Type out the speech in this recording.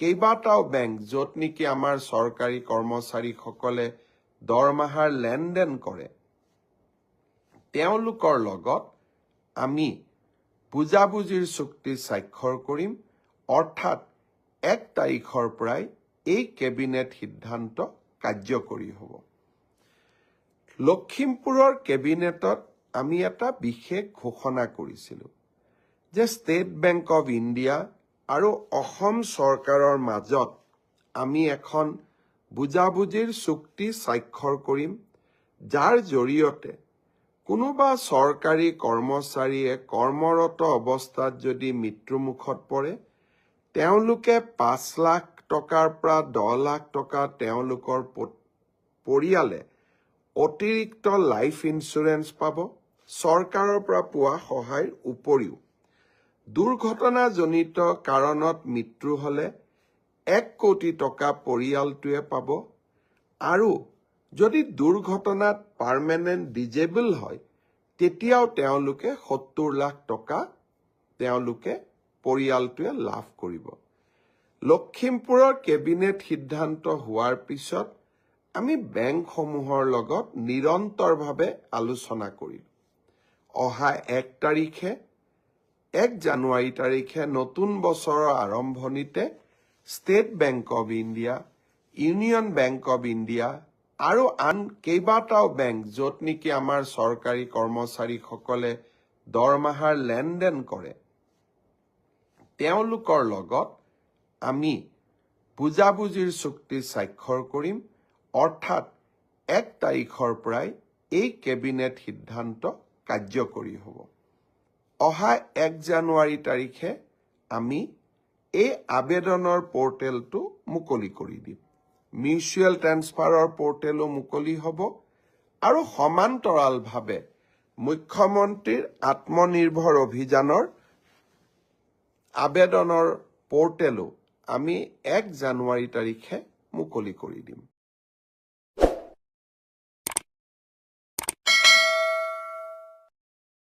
কেইবাটাও বেংক য'ত নেকি আমাৰ চৰকাৰী কৰ্মচাৰীসকলে দৰমহাৰ লেনদেন কৰে তেওঁলোকৰ লগত আমি বুজাবুজিৰ চুক্তি স্বাক্ষৰ কৰিম অৰ্থাৎ 1 তাৰিখৰ পৰাই এই কেবিনেট সিদ্ধান্ত কাৰ্যকৰী হ'ব। লখিমপুৰৰ কেবিনেটত আমি এটা বিশেষ ঘোষণা কৰিছিলোঁ যে ষ্টেট বেংক অৱ ইণ্ডিয়া আৰু অসম চৰকাৰৰ মাজত আমি এখন বুজাবুজিৰ চুক্তি স্বাক্ষৰ কৰিম যাৰ জৰিয়তে কোনোবা চৰকাৰী কৰ্মচাৰীয়ে কৰ্মৰত অৱস্থাত যদি মৃত্যুমুখত পৰে তেওঁলোকে 5 লাখ টকাৰ পৰা 10 লাখ টকা তেওঁলোকৰ পৰিয়ালে অতিৰিক্ত লাইফ ইন্সুৰেন্স পাব চৰকাৰৰ পৰা পোৱা সহায়ৰ উপৰিও দুৰ্ঘটনাজনিত কাৰণত মৃত্যু হলে 1 কোটি টকা পৰিয়ালটোৱে পাব আৰু যদি দুৰ্ঘটনাত পাৰ্মানেন্ট ডিজেবল হয় তেতিয়াও তেওঁলোকে 70 লাখ টকা তেওঁলোকে পৰিয়ালটোৱে লাভ কৰিব। লখিমপুৰৰ কেবিনেট সিদ্ধান্ত হোৱাৰ পিছত আমি বেংকসমূহৰ লগত নিৰন্তৰভাৱে আলোচনা কৰিম। অহা 1 জানুৱাৰী তাৰিখে নতুন বছৰৰ আৰম্ভণিতে state bank of India union bank of India আৰু আন কেইবাটাও বেংক য'ত নেকি আমাৰ চৰকাৰী কৰ্মচাৰীসকলে দৰমহাৰ লেনদেন কৰে তেওঁলোকৰ লগত আমি বুজাবুজিৰ চুক্তি স্বাক্ষৰ কৰিম অৰ্থাৎ 1 তাৰিখৰ পৰাই এই কেবিনেট সিদ্ধান্ত কাৰ্যকৰী হ'ব। অহা 1 জানুৱাৰী তাৰিখে আমি এই আবেদনৰ পৰ্টেলটো মুকলি কৰি দিম। মিউচুৱেল ট্ৰেন্সফাৰৰ পৰ্টেলো মুকলি হ'ব আৰু সমান্তৰালভাৱে মুখ্যমন্ত্ৰীৰ আত্মনিৰ্ভৰ অভিযানৰ আবেদনৰ পৰ্টেলো আমি 1 জানুৱাৰী তাৰিখে মুকলি কৰি দিম।